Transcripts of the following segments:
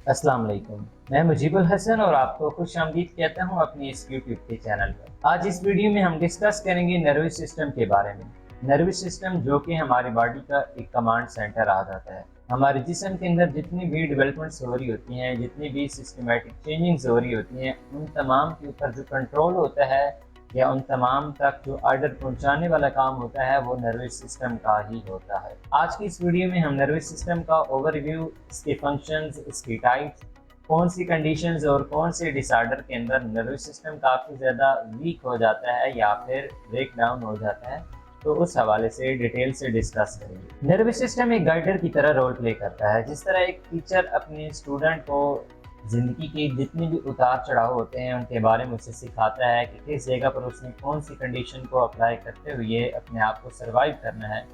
अस्सलाम वालेकुम। मैं मुजीबुल हसन और आपको खुश आमदीद कहता हूँ अपनी इस यूट्यूब के चैनल पर। आज इस वीडियो में हम डिस्कस करेंगे नर्वस सिस्टम के बारे में। नर्वस सिस्टम जो कि हमारी बॉडी का एक कमांड सेंटर आ जाता है। हमारे जिस्म के अंदर जितनी भी डेवलपमेंट्स हो रही होती हैं, जितनी भी सिस्टमेटिक चेंजिंग्स हो रही होती हैं, उन तमाम के ऊपर जो कंट्रोल होता है या उन तमाम तक जो आर्डर पहुंचाने वाला काम होता है वो नर्वस सिस्टम का ही होता है। आज की इस वीडियो में हम नर्वस सिस्टम का ओवरव्यू, इसके फंक्शंस, इसकी टाइप्स, कौन सी कंडीशंस और कौन से डिसऑर्डर के अंदर नर्वस सिस्टम काफ़ी ज़्यादा वीक हो जाता है या फिर ब्रेक डाउन हो जाता है, तो उस हवाले से डिटेल से डिस्कस करेंगे। नर्वस सिस्टम एक गाइडर की तरह रोल प्ले करता है। जिस तरह एक टीचर अपने स्टूडेंट को ज़िंदगी के जितने भी उतार चढ़ाव होते हैं उनके बारे में उसे सिखाता है कि किस जगह पर उसने कौन सी कंडीशन को अप्लाई करते हुए अपने आप को सर्वाइव करना है,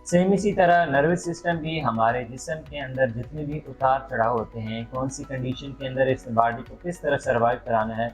सेम इसी तरह नर्वस सिस्टम भी हमारे जिस्म के अंदर जितने भी उतार चढ़ाव होते हैं, कौन सी कंडीशन के अंदर इस बॉडी को किस तरह सर्वाइव कराना है,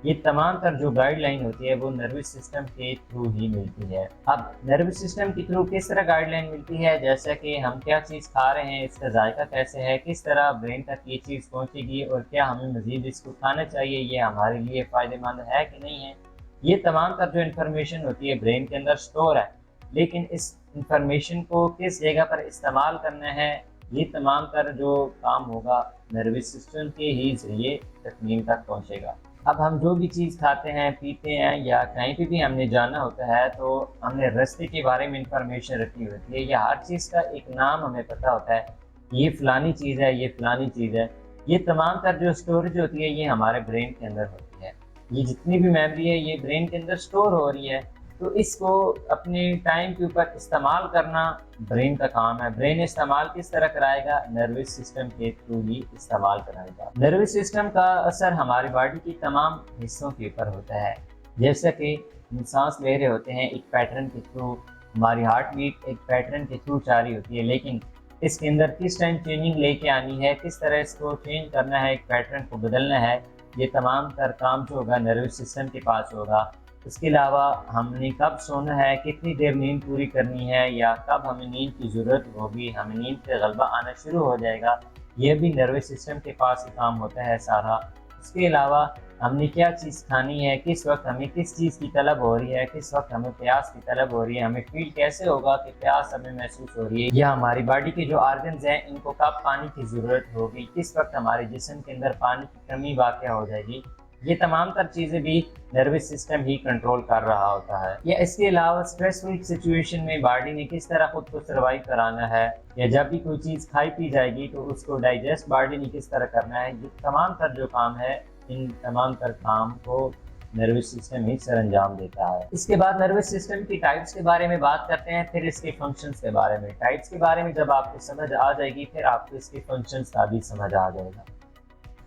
ये तमाम तर जो गाइडलाइन होती है वो नर्वस सिस्टम के थ्रू ही मिलती है। अब नर्वस सिस्टम के थ्रू किस तरह गाइडलाइन मिलती है, जैसा कि हम क्या चीज़ खा रहे हैं, इसका जायका कैसे है, किस तरह ब्रेन तक ये चीज़ पहुंचेगी और क्या हमें मज़ीद इसको खाना चाहिए, ये हमारे लिए फ़ायदेमंद है कि नहीं है, ये तमाम तर जो इन्फॉर्मेशन होती है ब्रेन के अंदर स्टोर है। लेकिन इस इंफॉर्मेशन को किस जगह पर इस्तेमाल करना है, ये तमाम तर जो काम होगा नर्वस सिस्टम के ही ज़रिए तकमील तक पहुँचेगा। अब हम जो भी चीज़ खाते हैं, पीते हैं या कहीं पे भी हमने जाना होता है तो हमने रास्ते के बारे में इंफॉर्मेशन रखी होती है या हर चीज़ का एक नाम हमें पता होता है, ये फ़लानी चीज़ है, ये फ़लानी चीज़ है। ये तमाम तर जो स्टोरेज होती है ये हमारे ब्रेन के अंदर होती है। ये जितनी भी मेमोरी है ये ब्रेन के अंदर स्टोर हो रही है। तो इसको अपने टाइम के ऊपर इस्तेमाल करना ब्रेन का काम है। ब्रेन इस्तेमाल किस तरह कराएगा, नर्वस सिस्टम के थ्रू ही इस्तेमाल कराएगा। नर्वस सिस्टम का असर हमारी बॉडी के तमाम हिस्सों के ऊपर होता है। जैसा कि हम सांस ले रहे होते हैं एक पैटर्न के थ्रू, हमारी हार्ट बीट एक पैटर्न के थ्रू जारी होती है, लेकिन इसके अंदर किस टाइम चेंजिंग लेके आनी है, किस तरह इसको चेंज करना है, एक पैटर्न को बदलना है, ये तमाम तर काम जो होगा नर्वस सिस्टम के पास होगा। इसके अलावा हमने कब सोना है, कितनी देर नींद पूरी करनी है या कब हमें नींद की ज़रूरत होगी, हमें नींद पे गलबा आना शुरू हो जाएगा, ये भी नर्वस सिस्टम के पास ही काम होता है सारा। इसके अलावा हमने क्या चीज़ खानी है, किस वक्त हमें किस चीज़ की तलब हो रही है, किस वक्त हमें प्यास की तलब हो रही है, हमें फील कैसे होगा कि प्यास हमें महसूस हो रही है, या हमारी बॉडी के जो ऑर्गन्स हैं इनको कब पानी की ज़रूरत होगी, किस वक्त हमारे जिस्म के अंदर पानी की कमी वाक़या हो जाएगी, ये तमाम तर चीज़ें भी नर्वस सिस्टम ही कंट्रोल कर रहा होता है। या इसके अलावा स्ट्रेसफुल सिचुएशन में बॉडी ने किस तरह खुद को सर्वाइव कराना है, या जब भी कोई चीज़ खाई पी जाएगी तो उसको डाइजेस्ट बॉडी ने किस तरह करना है, ये तमाम तर जो काम है इन तमाम तर काम को नर्वस सिस्टम ही सर अंजाम देता है। इसके बाद नर्वस सिस्टम की टाइप्स के बारे में बात करते हैं, फिर इसके फंक्शंस के बारे में। टाइप्स के बारे में जब आपको समझ आ जाएगी फिर आपको इसके फंक्शंस का भी समझ आ जाएगा।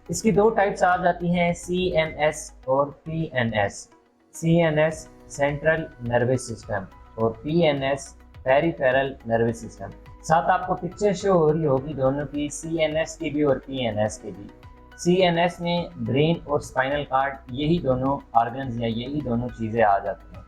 इसकी दो टाइप्स आ जाती हैं, CNS और PNS। CNS central nervous system और PNS पेरिफेरल नर्वस सिस्टम। साथ आपको पिक्चर शो हो रही होगी दोनों की, CNS की भी और PNS की भी। CNS में ब्रेन और स्पाइनल कार्ड, यही दोनों ऑर्गन्स या यही दोनों चीज़ें आ जाती हैं।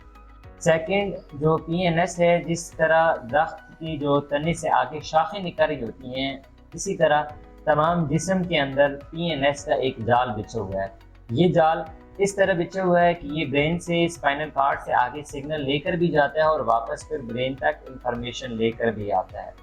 सेकंड जो PNS है, जिस तरह दरख्त की जो तने से आगे शाखें निकल रही होती हैं, इसी तरह तमाम जिस्म के अंदर PNS का एक जाल बिछा हुआ है। ये जाल इस तरह बिछा हुआ है कि ये ब्रेन से स्पाइनल कार्ड से आगे सिग्नल लेकर भी जाता है और वापस फिर ब्रेन तक इंफॉर्मेशन लेकर भी आता है।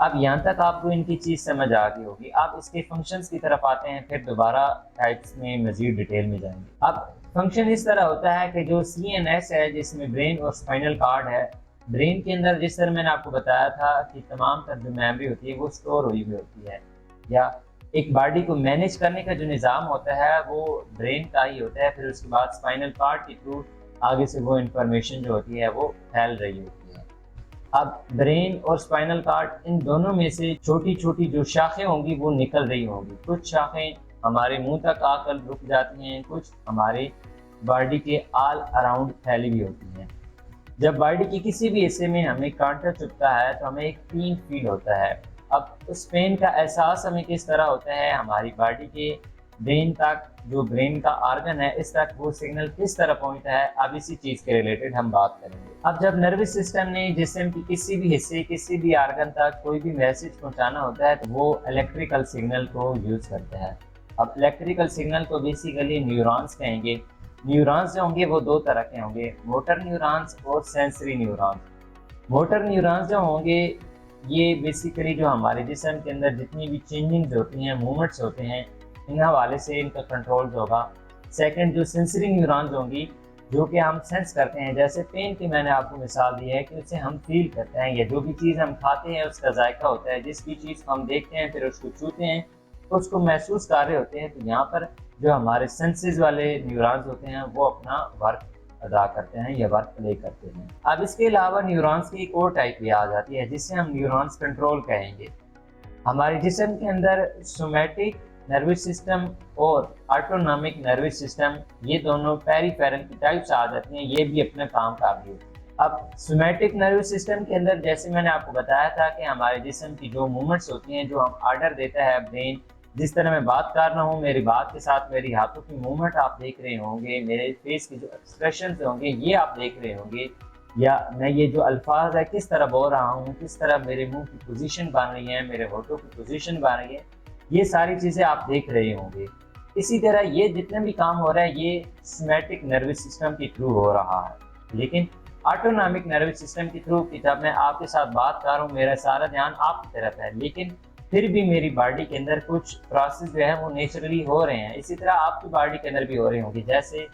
अब यहाँ तक आपको इनकी चीज़ समझ आ गई होगी। आप इसके फंक्शंस की तरफ आते हैं, फिर दोबारा टाइप्स में मज़ीद डिटेल में जाएंगे। अब फंक्शन इस तरह होता है कि जो CNS है जिसमें ब्रेन और स्पाइनल कार्ड है, ब्रेन के अंदर जिस तरह मैंने आपको बताया था कि तमाम तर जो मेमोरी होती है वो स्टोर हुई हुई होती है, या एक बॉडी को मैनेज करने का जो निज़ाम होता है वो ब्रेन का ही होता है। फिर उसके बाद स्पाइनल कार्ड के थ्रू आगे से वो इंफॉर्मेशन जो होती है वो फैल रही होती है। अब ब्रेन और स्पाइनल कार्ड इन दोनों में से छोटी छोटी जो शाखें होंगी वो निकल रही होंगी। कुछ शाखें हमारे मुंह तक आकर रुक जाती हैं, कुछ हमारे बॉडी के ऑल अराउंड फैली हुई होती हैं। जब बॉडी के किसी भी हिस्से में हमें कांटा चुभता है तो हमें एक पेन फील होता है। अब उस पेन का एहसास हमें किस तरह होता है, हमारी बॉडी के ब्रेन तक, जो ब्रेन का आर्गन है इस तक वो सिग्नल किस तरह पहुंचता है, अब इसी चीज के रिलेटेड हम बात करेंगे। अब जब नर्वस सिस्टम ने जिस्म की किसी भी हिस्से, किसी भी आर्गन तक कोई भी मैसेज पहुंचाना होता है तो वो इलेक्ट्रिकल सिग्नल को यूज करता है। अब इलेक्ट्रिकल सिग्नल को बेसिकली न्यूरॉन्स कहेंगे। न्यूरॉन्स जो होंगे वो दो तरह के होंगे, मोटर न्यूरॉन्स और सेंसरी न्यूरॉन्स। मोटर न्यूरॉन्स जो होंगे ये बेसिकली जो हमारे जिस्म के अंदर जितनी भी चेंजिंग्स होती हैं, मूवमेंट्स होते हैं, इन हवाले से इनका कंट्रोल होगा। सेकंड जो सेंसरी न्यूरॉन्स होंगी, जो कि हम सेंस करते हैं, जैसे पेन की मैंने आपको मिसाल दी है कि उसे हम फील करते हैं, या जो भी चीज़ हम खाते हैं उसका जायका होता है, जिस भी चीज़ को हम देखते हैं फिर उसको छूते हैं तो उसको महसूस कर रहे होते हैं। तो यहाँ पर जो हमारे सेंसेस वाले न्यूरॉन्स होते हैं वो अपना वर्क अदा करते हैं या वर्क प्ले करते हैं। अब इसके अलावा न्यूरॉन्स की एक और टाइप भी आ जाती है जिससे हम न्यूरॉन्स कंट्रोल कहेंगे। हमारे जिस्म के अंदर सोमैटिक नर्वस सिस्टम और ऑटोनॉमिक नर्वस सिस्टम, ये दोनों पेरिफेरल की टाइप्स आ जाती हैं, ये भी अपना काम कर रही है। अब सोमैटिक नर्वस सिस्टम के अंदर जैसे मैंने आपको बताया था कि हमारे जिस्म की जो मूवमेंट्स होती हैं, जो हम ऑर्डर देता है ब्रेन, जिस तरह मैं बात कर रहा हूँ, मेरी बात के साथ मेरी हाथों की मूवमेंट आप देख रहे होंगे, मेरे फेस के जो एक्सप्रेशन होंगे ये आप देख रहे होंगे, या मैं ये जो अल्फाज है किस तरह बोल रहा हूँ, किस तरह मेरे मुंह की पोजीशन बन रही है, मेरे होठों की पोजीशन बन रही है, ये सारी चीज़ें आप देख रहे होंगे। इसी तरह ये जितने भी काम हो रहा है ये सोमैटिक नर्वस सिस्टम के थ्रू हो रहा है। लेकिन ऑटोनॉमिक नर्वस सिस्टम के थ्रू की जब मैं आपके साथ बात कर रहा हूँ, मेरा सारा ध्यान आपकी तरफ है, लेकिन फिर भी मेरी बॉडी के अंदर कुछ प्रोसेस जो है वो नेचुरली हो रहे हैं। इसी तरह आपकी बॉडी के अंदर भी हो रहे होंगे, जैसे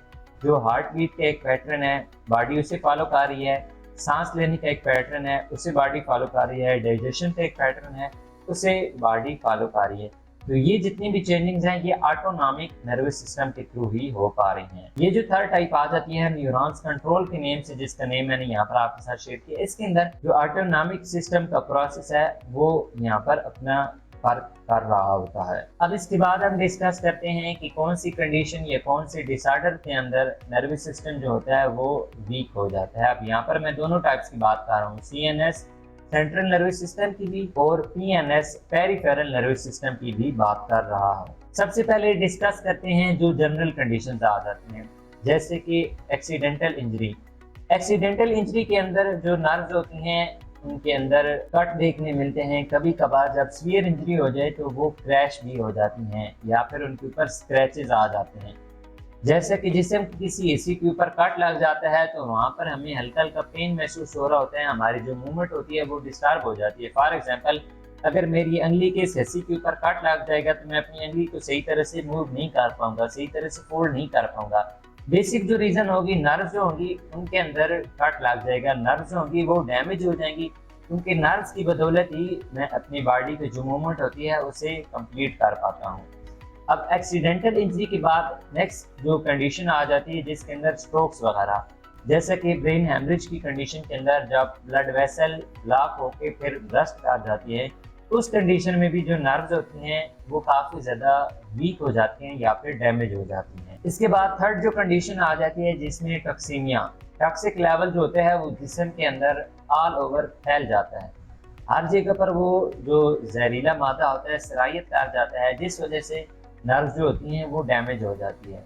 जो हार्ट बीट का एक पैटर्न है बॉडी उसे फॉलो कर रही है, सांस लेने का एक पैटर्न है उसे बॉडी फॉलो कर रही है, डाइजेशन का एक पैटर्न है उसे बॉडी फॉलो कर रही है। तो ये जितनी भी चेंजिंग्स हैं ये ऑटोनॉमिक नर्वस सिस्टम के थ्रू ही हो पा रही हैं। ये जो थर्ड टाइप आ जाती है न्यूरॉन्स कंट्रोल के नेम से, जिसका नेम मैंने यहाँ पर आपके साथ शेयर किया, इसके अंदर जो ऑटोनॉमिक सिस्टम का प्रोसेस है वो यहाँ पर अपना फर्क कर रहा होता है। अब इसके बाद हम डिस्कस करते हैं कि कौन सी कंडीशन या कौन से डिसऑर्डर के अंदर नर्वस सिस्टम जो होता है वो वीक हो जाता है। अब यहाँ पर मैं दोनों टाइप्स की बात कर रहा हूँ, CNS सेंट्रल नर्वस सिस्टम की भी और PNS पेरिफेरल नर्वस सिस्टम की भी बात कर रहा हूँ। सबसे पहले डिस्कस करते हैं जो जनरल कंडीशंस आ जाती हैं, जैसे कि एक्सीडेंटल इंजरी। एक्सीडेंटल इंजरी के अंदर जो नर्व्स होती हैं उनके अंदर कट देखने मिलते हैं, कभी कभार जब सीवियर इंजरी हो जाए तो वो क्रैश भी हो जाती हैं या फिर उनके ऊपर स्क्रैचेस आ जाते हैं। जैसे कि जिसम किसी एसी के ऊपर कट लग जाता है तो वहाँ पर हमें हल्का हल्का पेन महसूस हो रहा होता है, हमारी जो मूवमेंट होती है वो डिस्टर्ब हो जाती है। फॉर एग्जांपल अगर मेरी अंगली के एसी के ऊपर कट लग जाएगा तो मैं अपनी अंगली को सही तरह से मूव नहीं कर पाऊंगा, सही तरह से फोल्ड नहीं कर पाऊंगा। बेसिक जो रीज़न होगी, नर्व्स जो होंगी उनके अंदर कट लग जाएगा, नर्व्स होंगी वो डैमेज हो जाएंगी, क्योंकि नर्व्स की बदौलत ही मैं अपनी बॉडी की जो मूवमेंट होती है उसे कंप्लीट कर पाता हूँ। अब एक्सीडेंटल इंजरी के बाद नेक्स्ट जो कंडीशन आ जाती है जिसके अंदर स्ट्रोक्स वगैरह, जैसे कि ब्रेन हेमरेज की कंडीशन के अंदर जब ब्लड वेसल ब्लॉक होके फिर बर्स्ट कर जाती है, उस कंडीशन में भी जो नर्व्स होती हैं वो काफ़ी ज़्यादा वीक हो जाती हैं या फिर डैमेज हो जाती हैं। इसके बाद थर्ड जो कंडीशन आ जाती है जिसमें टॉक्सीमिया, टॉक्सिक लेवल जो होता है वो जिस्म के अंदर ऑल ओवर फैल जाता है, हर जगह पर वो जो जहरीला मादा होता है सरायत कर जाता है, जिस वजह से नर्व्स जो होती हैं वो डैमेज हो जाती है।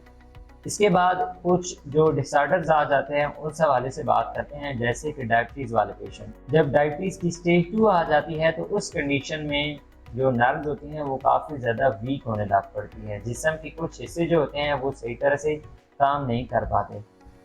इसके बाद कुछ जो डिसऑर्डर्स आ जाते हैं उस हवाले से बात करते हैं, जैसे कि डायबिटीज़ वाले पेशेंट। जब डायबिटीज़ की स्टेज 2 आ जाती है तो उस कंडीशन में जो नर्व्स होती हैं वो काफ़ी ज़्यादा वीक होने लग पड़ती हैं, जिस्म के कुछ हिस्से जो होते हैं वो सही तरह से काम नहीं कर पाते।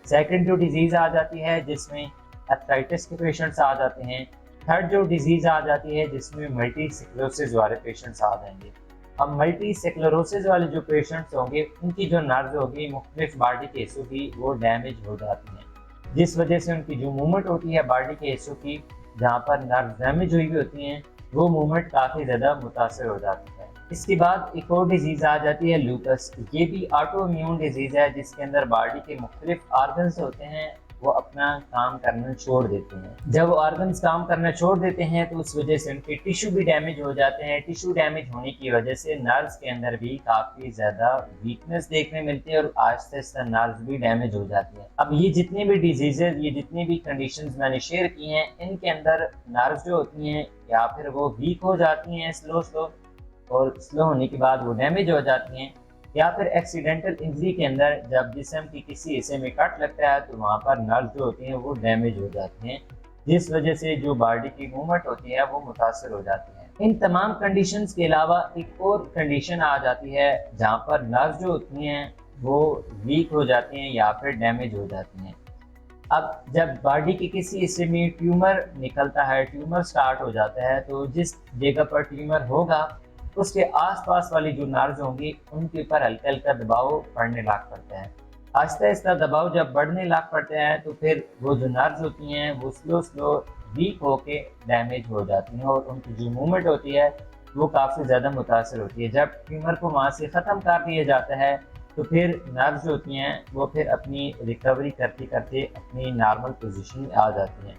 सेकंड जो डिजीज़ आ जाती है जिसमें अर्थराइटिस के पेशेंट्स आ जाते हैं। थर्ड जो डिजीज़ आ जाती है जिसमें मल्टी स्क्लेरोसिस वाले पेशेंट्स आ जाएंगे। अब मल्टी स्क्लेरोसिस वाले जो पेशेंट्स होंगे उनकी जो नर्व्स होगी मुख्तलिफ बॉडी के हिस्सों की वो डैमेज हो जाती हैं, जिस वजह से उनकी जो मूवमेंट होती है बॉडी के हिस्सों की जहाँ पर नर्व डैमेज हुई होती हैं वो मूवमेंट काफ़ी ज़्यादा मुतासर हो जाती है। इसके बाद एक और डिजीज़ आ जाती है लूपस। ये भी ऑटो इम्यून डिजीज़ है जिसके अंदर बॉडी के मुख्तलिफ ऑर्गन्स होते हैं वो अपना काम करना छोड़ देते हैं। जब वो ऑर्गन्स काम करना छोड़ देते हैं तो उस वजह से उनके टिश्यू भी डैमेज हो जाते हैं। टिश्यू डैमेज होने की वजह से नर्व्स के अंदर भी काफ़ी ज़्यादा वीकनेस देखने मिलती है और आहिस्ता आहिस्ता नर्व्स भी डैमेज हो जाती है। अब ये जितनी भी डिजीजेज, ये जितनी भी कंडीशंस मैंने शेयर की हैं, इनके अंदर नर्व्स जो होती हैं या फिर वो वीक हो जाती हैं स्लो और स्लो होने के बाद वो डैमेज हो जाती हैं। या फिर एक्सीडेंटल इंजरी के अंदर जब जिस्म की किसी हिस्से में कट लगता है तो वहाँ पर नर्व जो होती हैं वो डैमेज हो जाती हैं, जिस वजह से जो बॉडी की मूवमेंट होती है वो मुतासर हो जाती है। इन तमाम कंडीशंस के अलावा एक और कंडीशन आ जाती है जहाँ पर नर्व जो होती हैं वो वीक हो जाती हैं या फिर डैमेज हो जाती हैं। अब जब बॉडी के किसी हिस्से में ट्यूमर निकलता है, ट्यूमर स्टार्ट हो जाता है, तो जिस जगह पर ट्यूमर होगा उसके आसपास वाली जो नर्व्स होंगी उनके ऊपर हल्का हल्का दबाव पड़ने लग पड़ता है। आहिस्ता आहिस्ता दबाव जब बढ़ने लग पड़ता है तो फिर वो जो नर्व्स होती हैं वो स्लो स्लो वीक होके डैमेज हो जाती हैं और उनकी जो मूवमेंट होती है वो काफ़ी ज़्यादा मुतासर होती है। जब ट्यूमर को वहाँ से ख़त्म कर दिया जाता है तो फिर नर्व्स जो होती हैं वो फिर अपनी रिकवरी करते करते अपनी नॉर्मल पोजीशन में आ जाती हैं।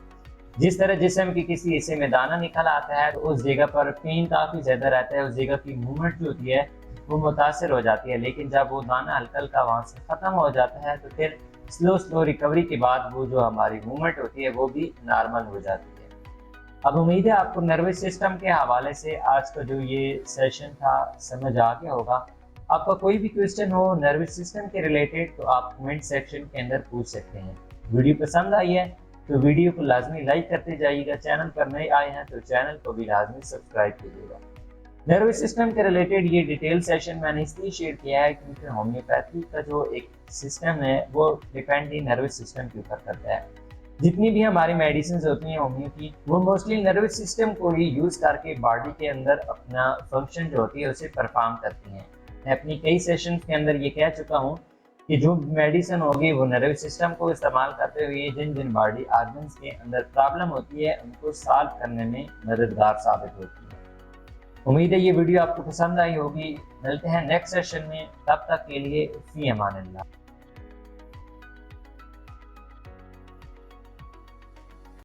जिस तरह जिस्म के किसी हिस्से में दाना निकल आता है तो उस जगह पर पेन काफ़ी ज़्यादा रहता है, उस जगह की मूवमेंट जो होती है वो मुतासर हो जाती है, लेकिन जब वो दाना हल्का हल्का वहाँ से ख़त्म हो जाता है तो फिर स्लो स्लो रिकवरी के बाद वो जो हमारी मूवमेंट होती है वो भी नॉर्मल हो जाती है। अब उम्मीद है आपको नर्वस सिस्टम के हवाले से आज का जो ये सेशन था समझ आ गया होगा। आपका कोई भी क्वेश्चन हो नर्वस सिस्टम के रिलेटेड तो आप कमेंट सेक्शन के अंदर पूछ सकते हैं। वीडियो पसंद आई है तो वीडियो को लाजमी लाइक करते जाइएगा, चैनल पर नए आए हैं तो चैनल को भी लाजमी सब्सक्राइब कीजिएगा। नर्वस सिस्टम के रिलेटेड ये डिटेल सेशन मैंने इसलिए शेयर किया है क्योंकि होम्योपैथी का जो एक सिस्टम है वो डिपेंड ही नर्वस सिस्टम के ऊपर करता है। जितनी भी हमारी मेडिसिन होती हैं होम्यो की वो मोस्टली नर्वस सिस्टम को ही यूज़ करके बॉडी के अंदर अपना फंक्शन जो होती है उसे परफॉर्म करती हैं। मैं अपनी कई सेशन के अंदर ये कह चुका हूँ कि जो मेडिसिन होगी वो नर्वस सिस्टम को इस्तेमाल करते हुए जिन जिन बॉडी आर्गन्स के अंदर प्रॉब्लम होती है उनको सॉल्व करने में मददगार साबित होती है। उम्मीद है ये वीडियो आपको पसंद आई होगी। मिलते हैं नेक्स्ट सेशन में, तब तक के लिए फी अमान अल्लाह।